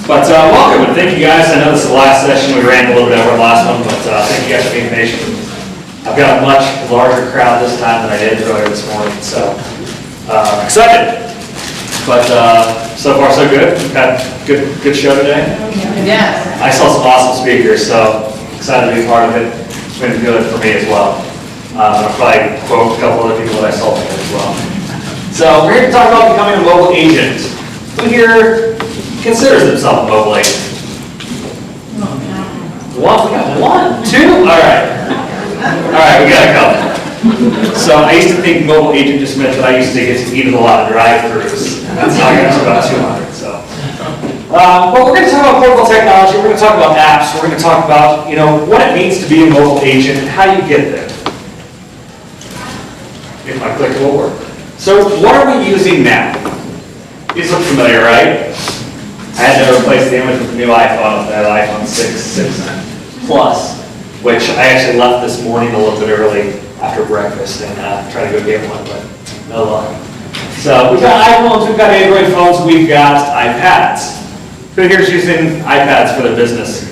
But welcome, and thank you guys. I know this is the last session. We ran a little bit over the last one, but thank you guys for being patient. I've got a much larger crowd this time than I did earlier this morning, so excited. But so far so good. We've had a good show today. Yes. I saw some awesome speakers, so excited to be part of it. It's been good for me as well. I'll probably quote a couple other people that I saw today as well. So we're here to talk about becoming a mobile agent. Who here considers themselves a mobile agent? One, we got one, two, all right. All right, we got a couple. So I used to think mobile agent just meant that I used to get to eat at a lot of drive-thrus. That's how I got to about 200. So, but we're going to talk about portable technology. We're going to talk about apps. We're going to talk about what it means to be a mobile agent and how you get there. If my clicker will work. So what are we using now? These look familiar, right? I had to replace the image with the new iPhone, that iPhone 6 Plus, which I actually left this morning a little bit early after breakfast and tried to go get one, but no luck. So we've got iPhones, we've got Android phones, we've got iPads. Who here's using iPads for their business?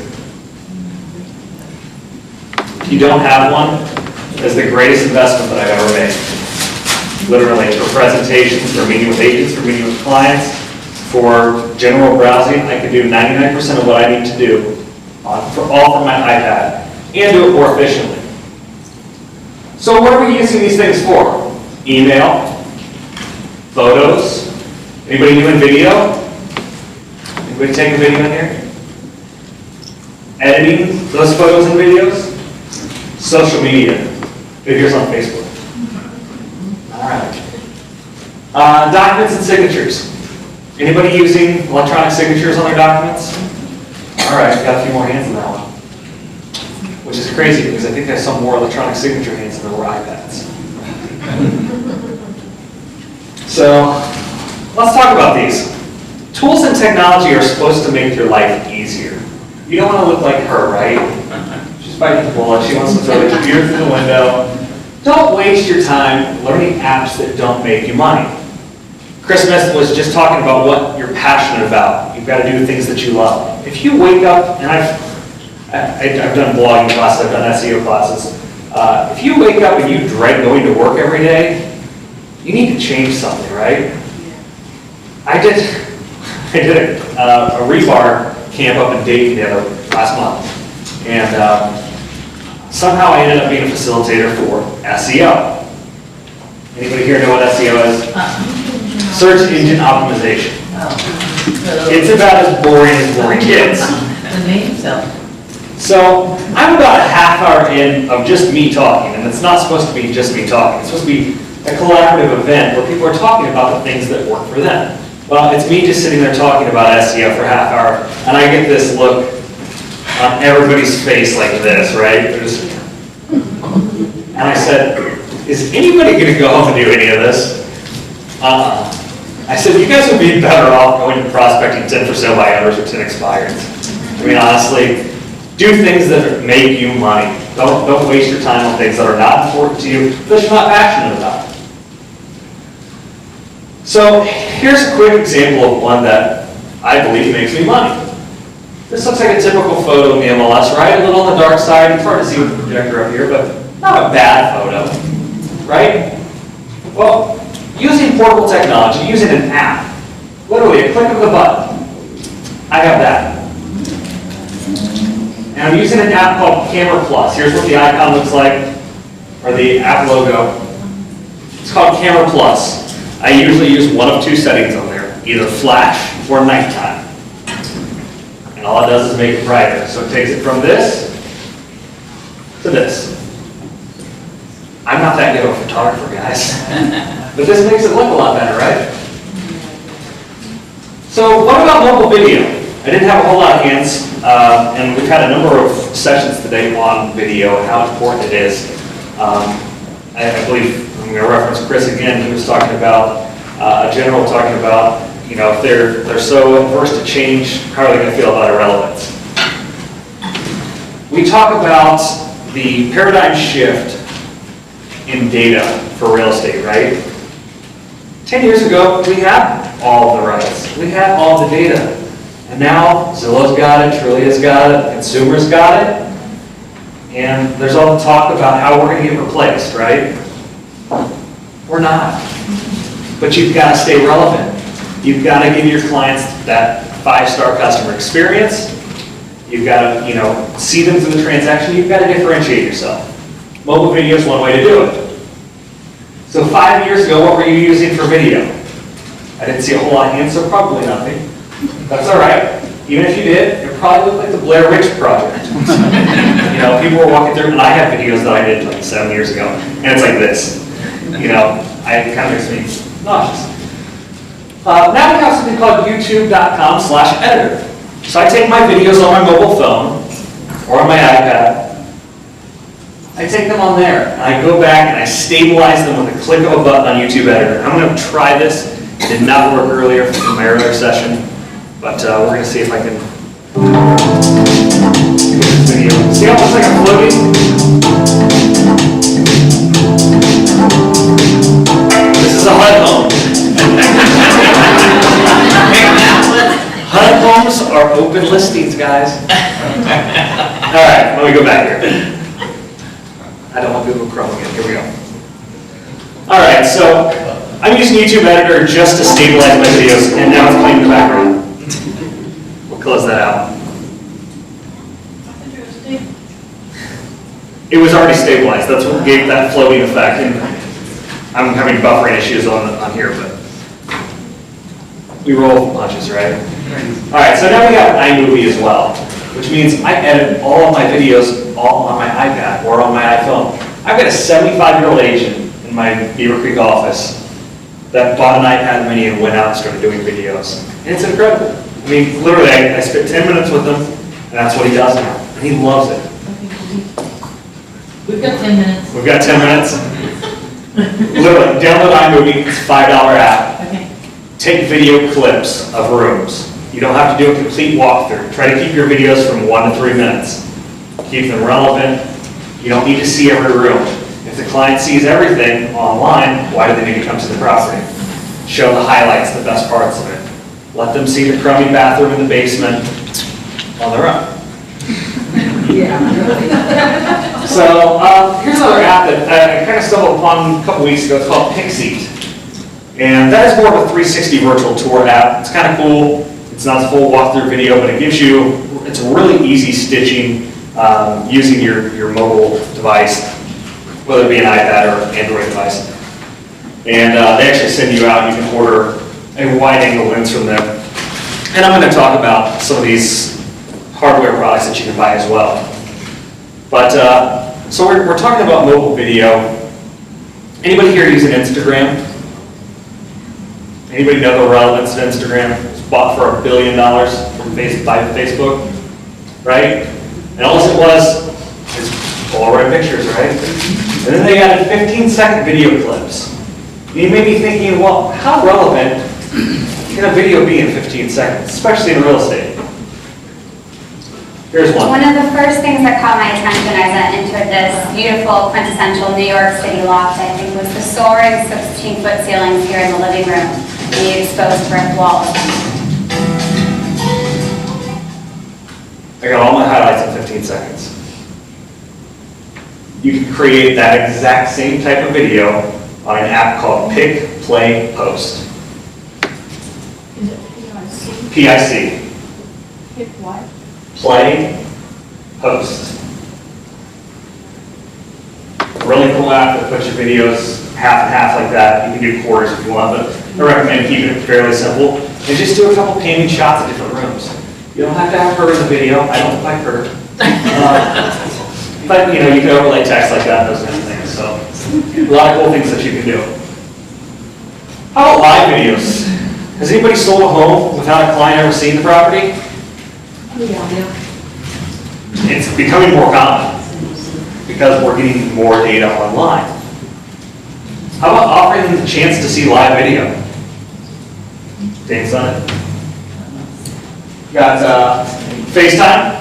If you don't have one, it's the greatest investment that I've ever made. Literally, for presentations, for meeting with agents, for meeting with clients, for general browsing, I can do 99% of what I need to do all from my iPad and do it more efficiently. So what are we using these things for? Email, photos, anybody doing video? Anybody taking video in here? Editing those photos and videos? Social media. Here's on Facebook. All right. Documents and signatures. Anybody using electronic signatures on their documents? All right, got a few more hands in that one. Which is crazy because I think I saw more electronic signature hands than there were iPads. So, let's talk about these. Tools and technology are supposed to make your life easier. You don't want to look like her, right? She's biting the bullet. She wants to throw the computer through the window. Don't waste your time learning apps that don't make you money. Chris Smith was just talking about what you're passionate about. You've got to do things that you love. If you wake up, and I've done blogging classes, I've done SEO classes. If you wake up and you dread going to work every day, you need to change something, right? I did a rebar camp up in Dayton the other last month, and somehow I ended up being a facilitator for SEO. Anybody here know what SEO is? Search engine optimization. It's about as boring gets. The name self. So I'm about a half hour in of just me talking, and it's not supposed to be just me talking. It's supposed to be a collaborative event where people are talking about the things that work for them. Well, it's me just sitting there talking about SEO for a half hour, and I get this look on everybody's face like this, right? And I said, is anybody going to go home and do any of this? I said, you guys would be better off going to prospecting 10 for sale by owners or 10 expireds. I mean, honestly, do things that make you money. Don't waste your time on things that are not important to you, that you're not passionate about. So here's a quick example of one that I believe makes me money. This looks like a typical photo in the MLS, right? A little on the dark side. It's hard to see with the projector up here, but not a bad photo, right? Well, using portable technology, using an app, literally a click of the button, I have that. And I'm using an app called Camera Plus. Here's what the icon looks like, or the app logo. It's called Camera Plus. I usually use one of two settings on there, either flash or nighttime. And all it does is make it brighter. So it takes it from this to this. I'm not that good of a photographer, guys. But this makes it look a lot better, right? So what about mobile video? I didn't have a whole lot of hands, and we've had a number of sessions today on video and how important it is. I believe, I'm going to reference Chris again, he was talking about, a general talking about, if they're so averse to change, how are they going to feel about irrelevance? We talk about the paradigm shift in data for real estate, right? 10 years ago, we had all of the rights. We had all the data. And now Zillow's got it, Trulia's got it, Consumer's got it. And there's all the talk about how we're going to get replaced, right? We're not. But you've got to stay relevant. You've got to give your clients that 5-star customer experience. You've got to, see them through the transaction. You've got to differentiate yourself. Mobile video is one way to do it. So 5 years ago, what were you using for video? I didn't see a whole lot of hands, so probably nothing. That's all right. Even if you did, it probably looked like the Blair Witch Project. People were walking through, and I have videos that I did like 7 years ago, and it's like this. It kind of makes me nauseous. Now we have something called youtube.com/editor. So I take my videos on my mobile phone or on my iPad. I take them on there, and I go back and I stabilize them with a click of a button on YouTube Editor. I'm going to try this. It did not work earlier in my earlier session, but we're going to see if I can do this video. See how it looks like I'm floating? This is a HUD home. HUD homes are open listings, guys. All right, let me go back here. I don't want Google Chrome again. Here we go. All right, so I'm using YouTube Editor just to stabilize my videos, and now it's playing in the background. We'll close that out. It was already stabilized. That's what gave that floating effect. And I'm having buffering issues on here, but we roll with punches, right? All right, so now we have iMovie as well, which means I edit all of my videos all on my iPad or on my iPhone. I've got a 75-year-old agent in my Beaver Creek office that bought an iPad mini and went out and started doing videos. And it's incredible. I mean, literally, I spent 10 minutes with him, and that's what he does now. And he loves it. We've got 10 minutes. We've got 10 minutes. Literally, download iMovie, it's a $5 app. Okay. Take video clips of rooms. You don't have to do a complete walkthrough. Try to keep your videos from 1 to 3 minutes. Keep them relevant. You don't need to see every room. If the client sees everything online, why do they need to come to the property? Show the highlights, the best parts of it. Let them see the crummy bathroom in the basement on their own. Yeah. So here's another app that I kind of stumbled upon a couple weeks ago. It's called Pixie. And that is more of a 360 virtual tour app. It's kind of cool. It's not a full walkthrough video, but it gives you, it's really easy stitching using your mobile device, whether it be an iPad or Android device. And they actually send you out, you can order a wide angle lens from them. And I'm going to talk about some of these hardware products that you can buy as well. But, so we're talking about mobile video. Anybody here using Instagram? Anybody know the relevance of Instagram? It's bought for $1 billion by Facebook, right? And all it was is Polaroid pictures, right? And then they added 15-second video clips. And you may be thinking, well, how relevant can a video be in 15 seconds, especially in real estate? Here's one. One of the first things that caught my attention as I entered this beautiful, quintessential New York City loft, I think, was the soaring 16-foot ceilings here in the living room and the exposed brick walls. I got all my highlights in 15 seconds. You can create that exact same type of video on an app called Pick, Play, Post. Is it PIC. Pick what? Play, Post. Really cool app that puts your videos half and half like that. You can do quarters if you want, but I recommend keeping it fairly simple. And just do a couple panning shots of different rooms. You don't have to have her in the video. I don't like her. But you can overlay text like that, those kind of things. So a lot of cool things that you can do. How about live videos? Has anybody sold a home without a client ever seeing the property? It's becoming more common because we're getting more data online. How about offering them the chance to see live video? Dane's on it. Got FaceTime,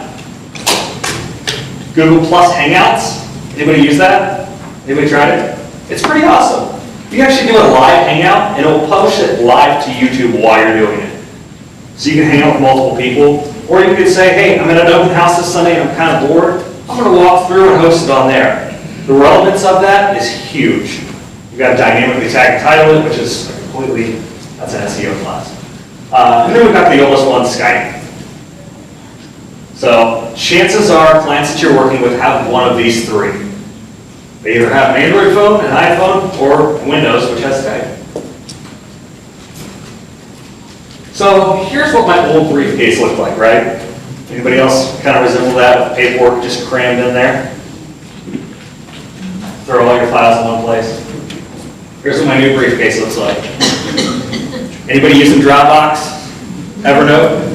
Google Plus Hangouts. Anybody use that? Anybody tried it? It's pretty awesome. You actually do a live hangout and it will post it live to YouTube while you're doing it. So you can hang out with multiple people, or you could say, hey, I'm at an open house this Sunday and I'm kind of bored. I'm going to walk through and host it on there. The relevance of that is huge. You've got to dynamically tag and title it, which is completely, that's an SEO class. And then we've got the oldest one, Skype. So chances are clients that you're working with have one of these three. They either have an Android phone, an iPhone, or Windows, which has Skype. So here's what my old briefcase looked like, right? Anybody else kind of resemble that with paperwork just crammed in there? Throw all your files in one place. Here's what my new briefcase looks like. Anybody using Dropbox? Evernote?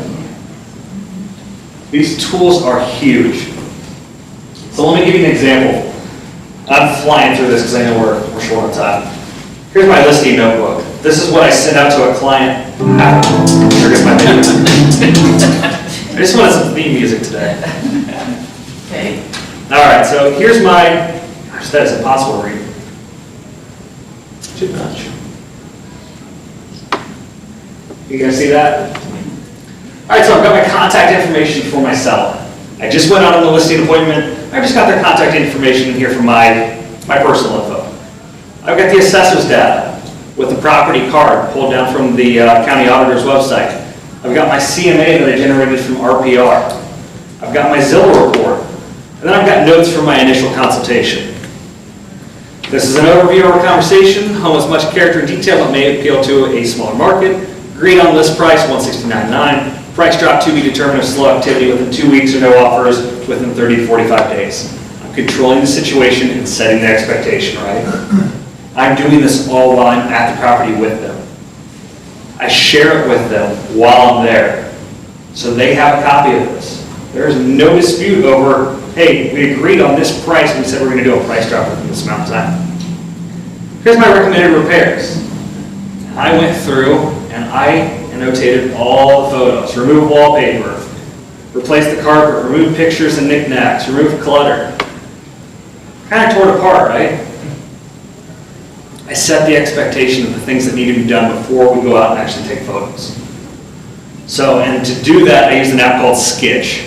These tools are huge. So let me give you an example. I'm flying through this because I know we're short on time. Here's my listing notebook. This is what I sent out to a client. There goes my video. I just wanted some theme music today. Okay. All right, so here's my, gosh, that is impossible to read. Too much. You guys see that? All right, so I've got my contact information for my seller. I just went out on the listing appointment. I just got their contact information in here for my personal info. I've got the assessor's data with the property card pulled down from the county auditor's website. I've got my CMA that I generated from RPR. I've got my Zillow report. And then I've got notes from my initial consultation. This is an overview of our conversation. Home has much character and detail that may appeal to a smaller market. Agreed on list price, $169.9. Price drop to be determined of slow activity within 2 weeks or no offers within 30 to 45 days. I'm controlling the situation and setting the expectation, right? I'm doing this all while I'm at the property with them. I share it with them while I'm there. So they have a copy of this. There is no dispute over, hey, we agreed on this price and we said we're going to do a price drop within this amount of time. Here's my recommended repairs. I went through and I annotated all the photos, remove wallpaper, replace the carpet, remove pictures and knickknacks, remove clutter. Kind of tore it apart, right? I set the expectation of the things that need to be done before we go out and actually take photos. So, and to do that, I used an app called Sketch.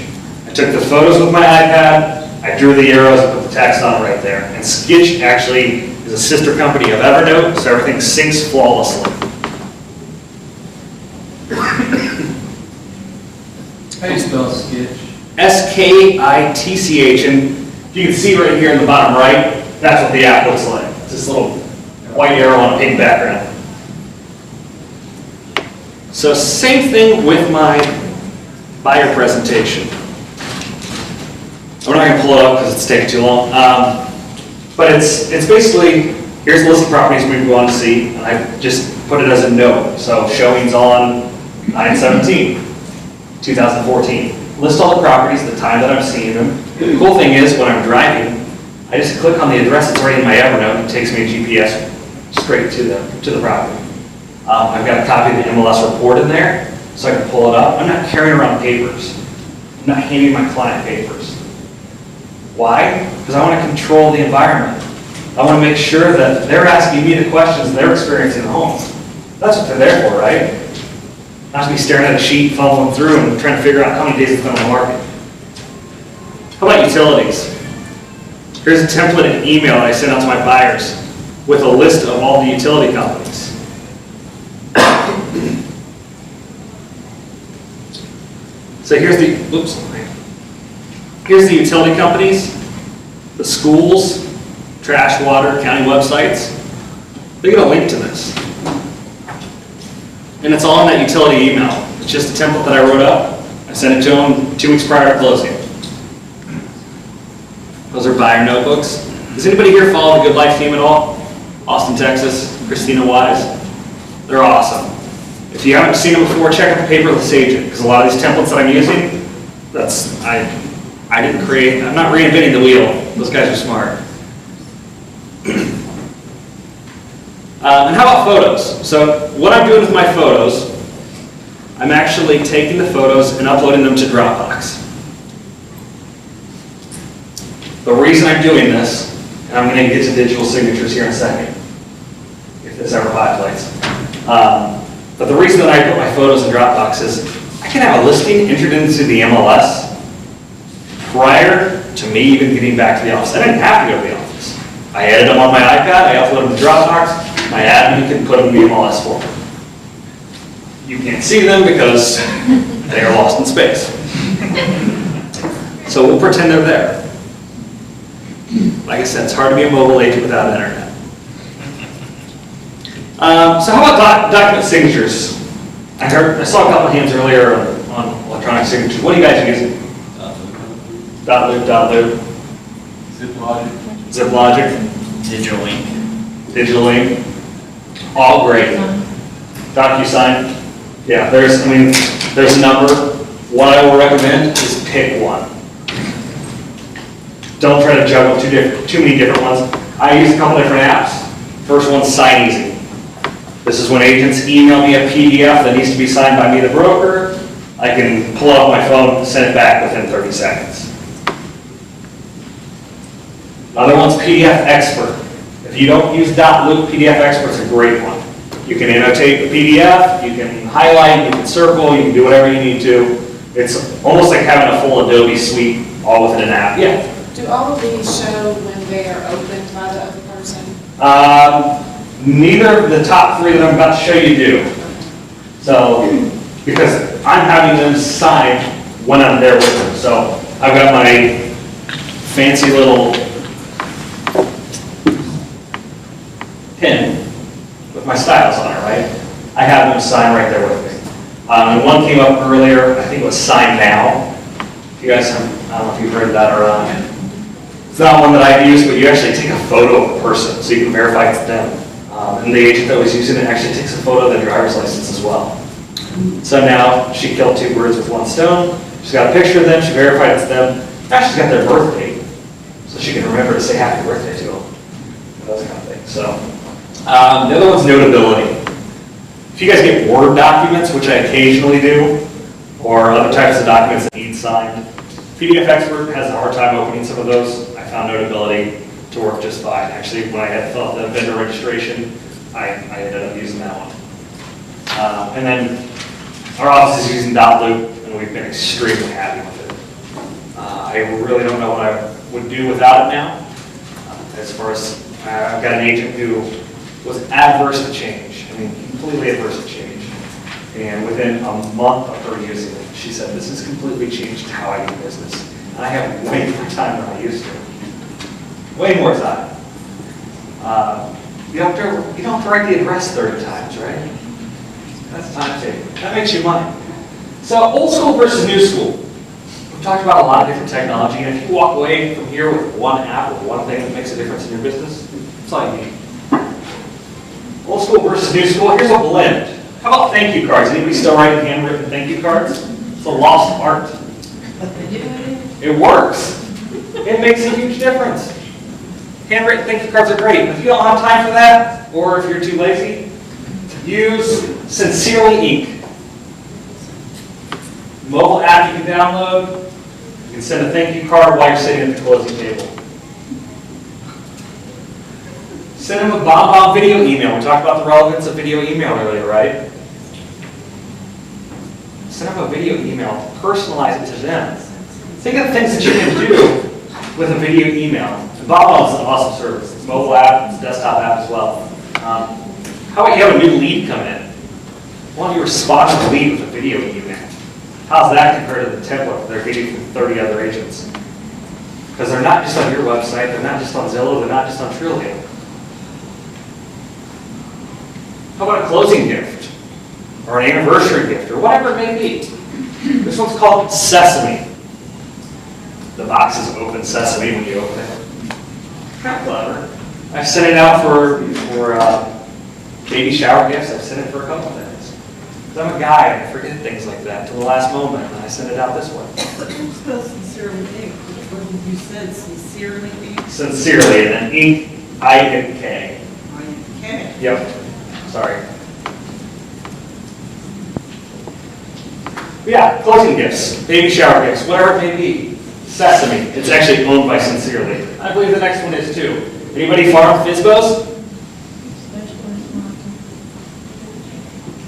I took the photos with my iPad, I drew the arrows and put the text on it right there. And Sketch actually is a sister company of Evernote, so everything syncs flawlessly. How do you spell Sketch? S-K-I-T-C-H, and you can see right here in the bottom right, that's what the app looks like. It's this little white arrow on a pink background. So same thing with my buyer presentation. I'm not going to pull it up because it's taking too long. But it's basically, here's the list of properties we go on to see, and I just put it as a note. So showings on 9/17/2014. List all the properties, the time that I'm seeing them. The cool thing is, when I'm driving, I just click on the address that's already in my Evernote and it takes me a GPS straight to the property. I've got a copy of the MLS report in there, so I can pull it up. I'm not carrying around papers. I'm not handing my client papers. Why? Because I want to control the environment. I want to make sure that they're asking me the questions they're experiencing at home. That's what they're there for, right? Not to be staring at a sheet, following through, and trying to figure out how many days it's been on the market. How about utilities? Here's a template and email that I sent out to my buyers with a list of all the utility companies. So here's the utility companies, the schools, trash, water, county websites. They get a link to this. And it's all in that utility email. It's just a template that I wrote up. I sent it to them 2 weeks prior to closing. Those are buyer notebooks. Does anybody here follow the Good Life team at all? Austin, Texas, Christina Wise. They're awesome. If you haven't seen them before, check out the paperless agent, because a lot of these templates that I'm using, I didn't create, I'm not reinventing the wheel. Those guys are smart. And how about photos? So what I'm doing with my photos, I'm actually taking the photos and uploading them to Dropbox. The reason I'm doing this, and I'm going to get to digital signatures here in a second, if this ever populates. But the reason that I put my photos in Dropbox is I can have a listing entered into the MLS prior to me even getting back to the office. I didn't have to go to the office. I edit them on my iPad, I upload them to Dropbox, my admin can put them in the MLS for me. You can't see them because they are lost in space. So we'll pretend they're there. Like I said, it's hard to be a mobile agent without internet. So how about document signatures? I saw a couple of hands earlier on electronic signatures. What are you guys using? .loop. ZipLogic. Digital Ink. All great. DocuSign. Yeah, there's a number. What I will recommend is pick one. Don't try to juggle too many different ones. I use a couple different apps. First one's SignEasy. This is when agents email me a PDF that needs to be signed by me, the broker. I can pull it off my phone and send it back within 30 seconds. Another one's PDF Expert. If you don't use .loop, PDF Expert's a great one. You can annotate the PDF, you can highlight, you can circle, you can do whatever you need to. It's almost like having a full Adobe suite all within an app. Yeah. Do all of these show when they are opened by the other person? Neither of the top three that I'm about to show you do. So, because I'm having them sign when I'm there with them. So, I've got my fancy little pin with my stylus on it, right? I have them sign right there with me. And one came up earlier, I think it was Sign Now. You guys, I don't know if you've heard of that or not. It's not one that I've used, but you actually take a photo of a person so you can verify it's them. And the agent that was using it actually takes a photo of their driver's license as well. So now she killed two birds with one stone. She's got a picture of them, she verified it's them. Now she's got their birth date, so she can remember to say happy birthday to them. Those kind of things. So the other one's notability. If you guys get Word documents, which I occasionally do, or other types of documents that need signed, PDF Expert has a hard time opening some of those. I found Notability to work just fine. Actually, when I had to fill out the vendor registration, I ended up using that one. And then our office is using .loop, and we've been extremely happy with it. I really don't know what I would do without it now. As far as, I've got an agent who was adverse to change. I mean, completely adverse to change. And within a month of her using it, she said, this has completely changed how I do business. And I have way more time than I used to. Way more time. You don't have to write the address 30 times, right? That's time taking. That makes you money. So old school versus new school. We've talked about a lot of different technology, and if you walk away from here with one app or one thing that makes a difference in your business, that's all you need. Old school versus new school, here's a blend. How about thank you cards? Anybody still writing handwritten thank you cards? It's a lost art. It works. It makes a huge difference. Handwritten thank you cards are great. If you don't have time for that, or if you're too lazy, use Sincerely Ink. Mobile app you can download. You can send a thank you card while you're sitting at the closing table. Send them a bomb video email. We talked about the relevance of video email earlier, right? Send them a video email. Personalize it to them. Think of the things that you can do with a video email. And BombBomb is an awesome service. It's a mobile app, it's a desktop app as well. How about you have a new lead come in? Why don't you respond to the lead with a video email? How's that compared to the template they're getting from 30 other agents? Because they're not just on your website, they're not just on Zillow, they're not just on Trillium. How about a closing gift? Or an anniversary gift, or whatever it may be. This one's called Sesame. The box is open sesame when you open it. Kind of clever. I've sent it out for baby shower gifts. I've sent it for a couple of things. Because I'm a guy and I forget things like that to the last moment, and I send it out this way. You spell sincerely ink. What did you said? Sincerely ink? Sincerely, and then ink, I-N-K. I-N-K. Yep. Sorry. Yeah, closing gifts, baby shower gifts, whatever it may be. Sesame. It's actually owned by Sincerely. I believe the next one is too. Anybody farm Fizbos?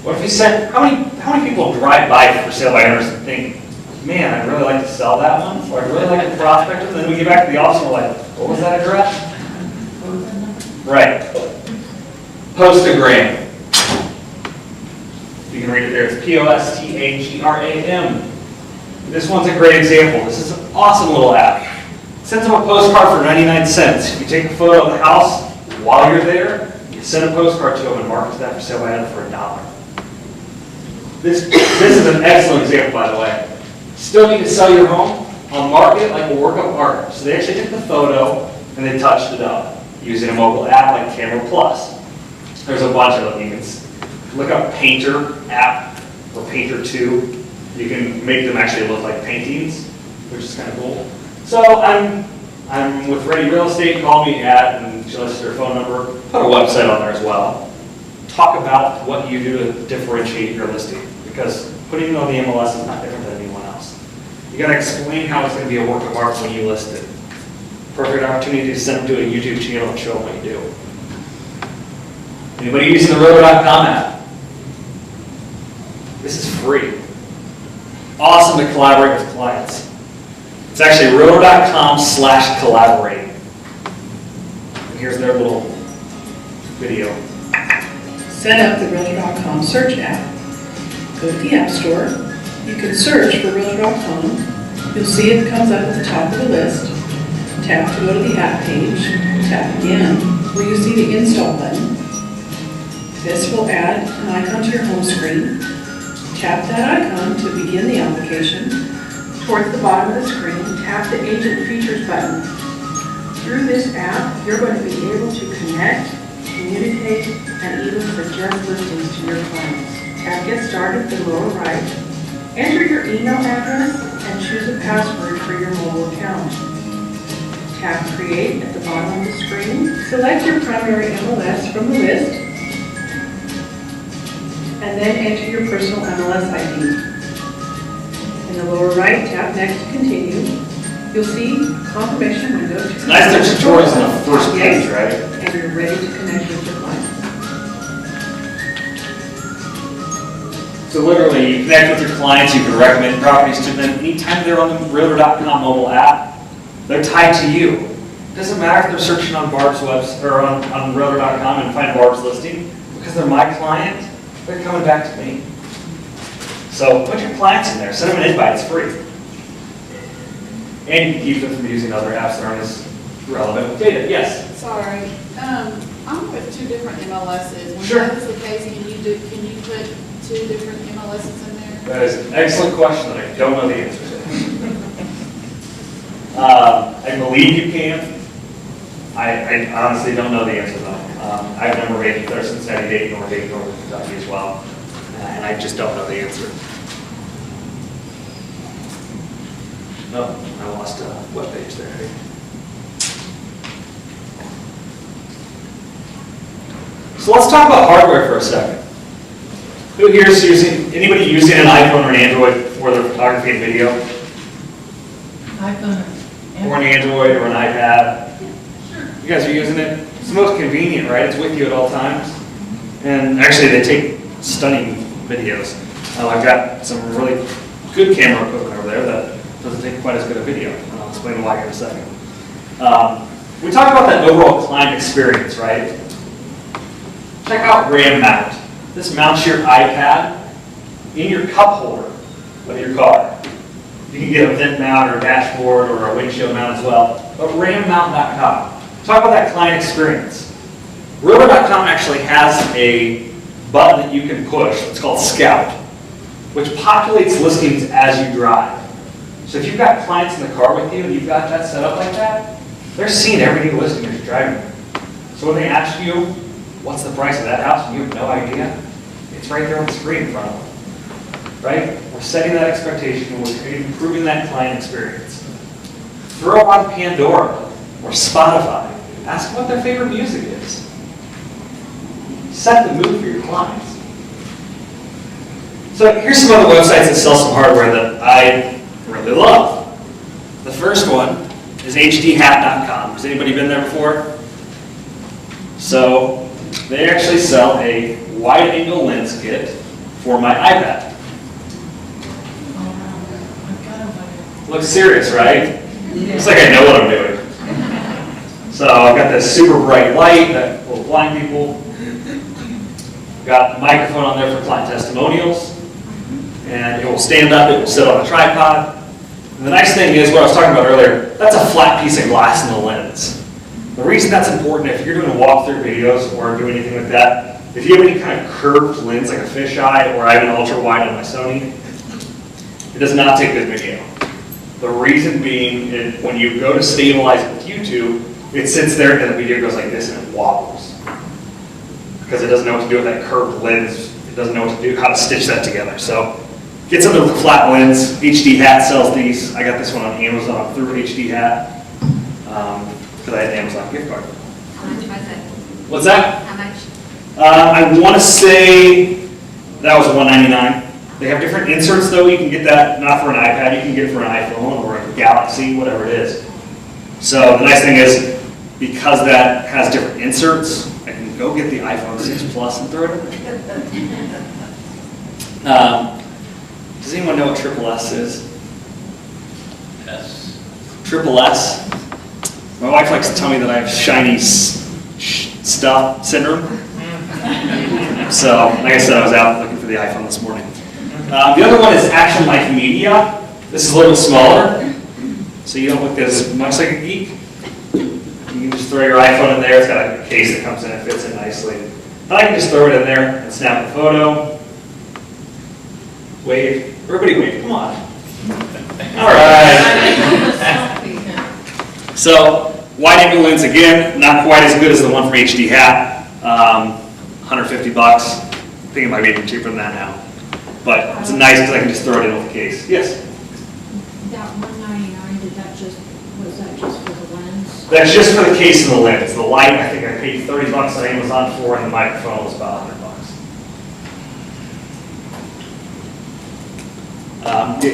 What if you sent, how many people drive by for sale by owners and think, man, I'd really like to sell that one, or I'd really like to prospect it, and then we get back to the office and we're like, what was that address? Right. Postagram. You can read it there, it's Postagram. This one's a great example. This is an awesome little app. It sends them a postcard for 99 cents. You take a photo of the house while you're there, you send a postcard to them and market that for sale by owner for $1. This is an excellent example, by the way. Still need to sell your home on market like a work of art. So they actually took the photo and they touched it up using a mobile app like Camera Plus. There's a bunch of them. You can look up Painter app or Painter 2. You can make them actually look like paintings, which is kind of cool. So I'm with Ready Real Estate. Call me at, and she lists their phone number. Put a website on there as well. Talk about what you do to differentiate your listing, because putting it on the MLS is not different than anyone else. You got to explain how it's going to be a work of art when you list it. Perfect opportunity to send them to a YouTube channel and show them what you do. Anybody using the Realtor.com app? This is free. Awesome to collaborate with clients. It's actually Realtor.com/collaborate. And here's their little video. Set up the Realtor.com search app. Go to the App Store. You can search for Realtor.com. You'll see it comes up at the top of the list. Tap to go to the app page. Tap again where you see the install button. This will add an icon to your home screen. Tap that icon to begin the application. Towards the bottom of the screen, tap the Agent Features button. Through this app, you're going to be able to connect, communicate, and even suggest listings to your clients. Tap Get Started in the lower right. Enter your email address and choose a password for your mobile account. Tap Create at the bottom of the screen. Select your primary MLS from the list, and then enter your personal MLS ID. In the lower right, tap Next to continue. You'll see confirmation window. It's nice there's tutorials on the first page, right? And you're ready to connect with your client. So literally, you connect with your clients, you can recommend properties to them. Anytime they're on the Realtor.com mobile app, they're tied to you. It doesn't matter if they're searching on Barb's website or on Realtor.com and find Barb's listing, because they're my client, they're coming back to me. So put your clients in there, send them an invite, it's free. And you can keep them from using other apps that aren't as relevant with data. Yes? Sorry, I'm with two different MLSs. When Sure. that is the case, can you put two different MLSs in there? That is an excellent question that I don't know the answer to. I believe you can. I honestly don't know the answer though. I've never made it there Cincinnati, Dayton, or Dayton, Northern Kentucky as well. And I just don't know the answer. Oh, I lost a web page there. So let's talk about hardware for a second. Who here is anybody using an iPhone or an Android for their photography and video? iPhone. Or an Android or an iPad? Sure. You guys are using it? It's the most convenient, right? It's with you at all times. And actually they take stunning videos. I've got some really good camera equipment over there that doesn't take quite as good a video. And I'll explain why here in a second. We talked about that overall client experience, right? Check out RAM Mount. This mounts your iPad in your cup holder of your car. You can get a vent mount or a dashboard or a windshield mount as well. But RamMount.com. Talk about that client experience. Realtor.com actually has a button that you can push. It's called Scout, which populates listings as you drive. So if you've got clients in the car with you and you've got that set up like that, they're seeing every new listing as you're driving. So when they ask you, what's the price of that house, and you have no idea, it's right there on the screen in front of them. Right? We're setting that expectation and we're improving that client experience. Throw on Pandora or Spotify. Ask what their favorite music is. Set the mood for your clients. So here's some other websites that sell some hardware that I really love. The first one is hdhat.com. Has anybody been there before? So they actually sell a wide angle lens kit for my iPad. Looks serious, right? Looks like I know what I'm doing. So I've got this super bright light that will blind people. Got a microphone on there for client testimonials. And it will stand up, it will sit on a tripod. And the nice thing is, what I was talking about earlier, that's a flat piece of glass in the lens. The reason that's important, if you're doing walkthrough videos or doing anything like that, if you have any kind of curved lens, like a fisheye, or I have an ultra wide on my Sony, it does not take good video. The reason being, when you go to stabilize it with YouTube, it sits there and the video goes like this and it wobbles. Because it doesn't know what to do with that curved lens. It doesn't know what to do, how to stitch that together. So get something with a flat lens. HD Hat sells these. I got this one on Amazon through HD Hat. Because I had an Amazon gift card. How much was it? What's that? How much? I want to say that was $199. They have different inserts though. You can get that not for an iPad, you can get it for an iPhone or a Galaxy, whatever it is. So the nice thing is, because that has different inserts, I can go get the iPhone 6 Plus and throw it in there. Does anyone know what Triple S is? Yes. Triple S. My wife likes to tell me that I have shiny stuff syndrome. So, like I said, I was out looking for the iPhone this morning. The other one is Action Life Media. This is a little smaller, so you don't look as much like a geek. You can just throw your iPhone in there. It's got a case that comes in and fits in nicely. And I can just throw it in there and snap a photo. Wave. Everybody wave. Come on. All right. So, wide angle lens again, not quite as good as the one from HD Hat. $150. I think it might be even cheaper than that now. But it's nice because I can just throw it in with the case. Yes? That $199, was that just for the lens? That's just for the case and the lens. The light, I think I paid $30 on Amazon for, and the microphone was about $100.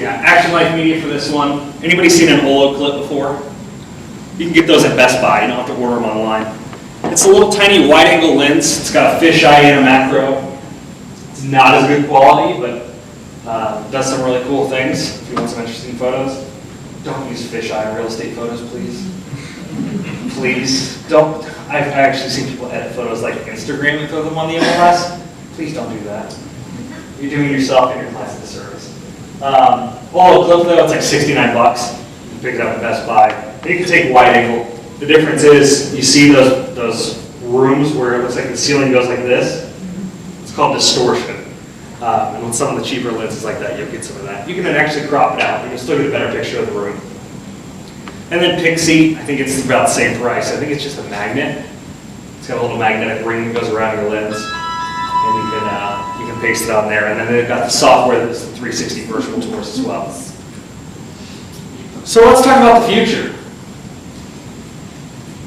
Action Life Media for this one. Anybody seen an Olo clip before? You can get those at Best Buy. You don't have to order them online. It's a little tiny wide-angle lens. It's got a fisheye and a macro. It's not as good quality, but does some really cool things if you want some interesting photos. Don't use fisheye in real estate photos, please. Please. Don't. I've actually seen people edit photos like Instagram and throw them on the MLS. Please don't do that. You're doing yourself and your clients a disservice. Olo clip though, it's like $69. You pick it up at Best Buy. And you can take wide angle. The difference is, you see those rooms where it looks like the ceiling goes like this? It's called distortion. And with some of the cheaper lenses like that, you'll get some of that. You can then actually crop it out. You can still get a better picture of the room. And then Pixie, I think it's about the same price. I think it's just a magnet. It's got a little magnetic ring that goes around your lens. And you can paste it on there. And then they've got the software that's the 360 virtual tours as well. So let's talk about the future.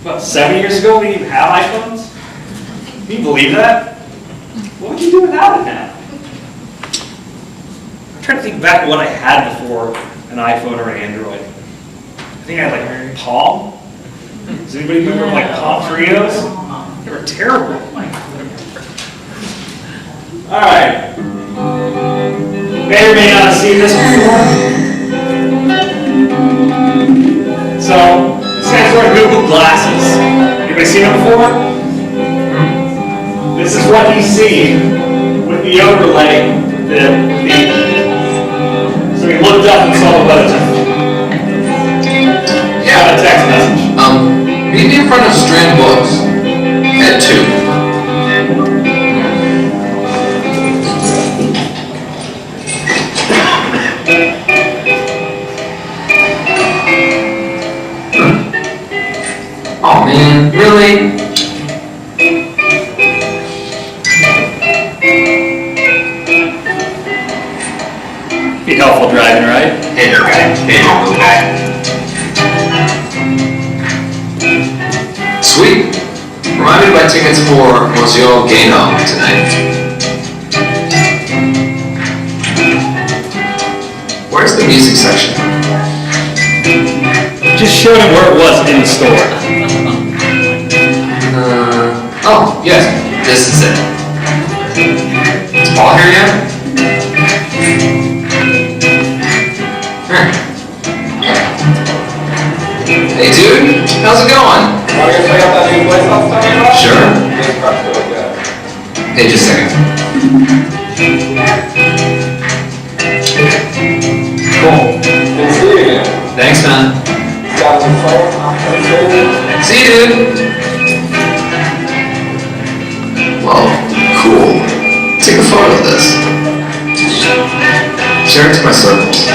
About 7 years ago, we didn't even have iPhones. Can you believe that? What would you do without it now? I'm trying to think back to what I had before an iPhone or an Android. I think I had like Palm. Does anybody remember like Palm Trios? They were terrible. All right. May or may not have seen this before. So, this guy's wearing Google glasses. Anybody seen him before? This is what he's seeing with the overlay. So he looked up and saw the weather temperature. Yeah. Got a text message. Meet me in front of Strand Books at 2. Oh man, really? Be helpful driving, right? Hey there, guy. Hey there, little guy. Sweet. Remind me to buy tickets for Monsieur Gano tonight. Where's the music section? Just showed him where it was in the store. Oh, yes, this is it. Is Paul here yet? dude. How's it going? Want to go check out that new place I was telling you about? Sure. It's really good. Hey, just a second. Cool. Good seeing you. Thanks, man. Got some phone? See you, dude. Whoa, cool. Take a photo of this. Share it to my circles.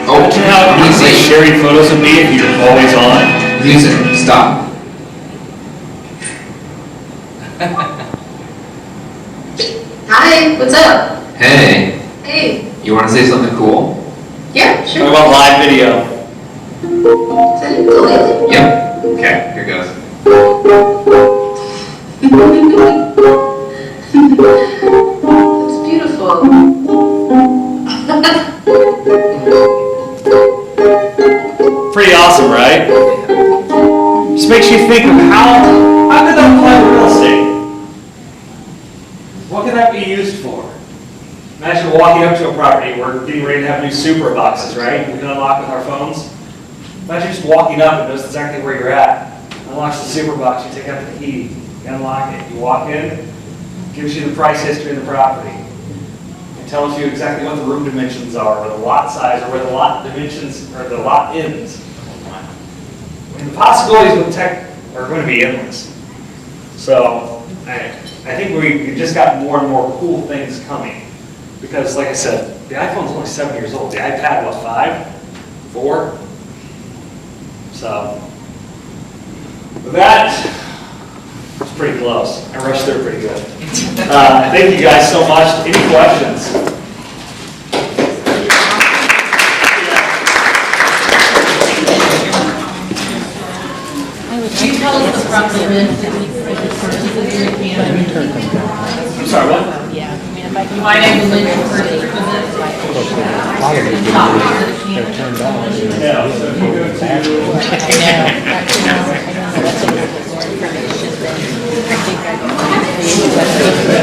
Oh, Imagine how easy easy. sharing photos would be if you're always on. Music, stop. Hi, what's up? Hey, Hey, you want to say something cool? yeah, Talk sure. about live video. Is that you deleted? Yep. Okay, here goes. It's beautiful. Pretty awesome, right? Just makes you think of how could that apply to real estate? What could that be used for? Imagine walking up to a property, we're getting ready to have new super boxes, right? We can unlock with our phones. Imagine just walking up and knows exactly where you're at. Unlocks the super box, you take out the key, you unlock it, you walk in, gives you the price history of the property. It tells you exactly what the room dimensions are, or the lot size, or where the lot dimensions, or the lot ends. I mean, the possibilities with tech are going to be endless. So, I think we just got more and more cool things coming. Because, like I said, the iPhone's only 7 years old. The iPad, what, 5? 4? So, with that, it's pretty close. I rushed through pretty good. Thank you guys so much. Any questions? Can you tell us approximate purchases in Canada? I'm sorry, what? Financial purchases. Yeah, so if you go to...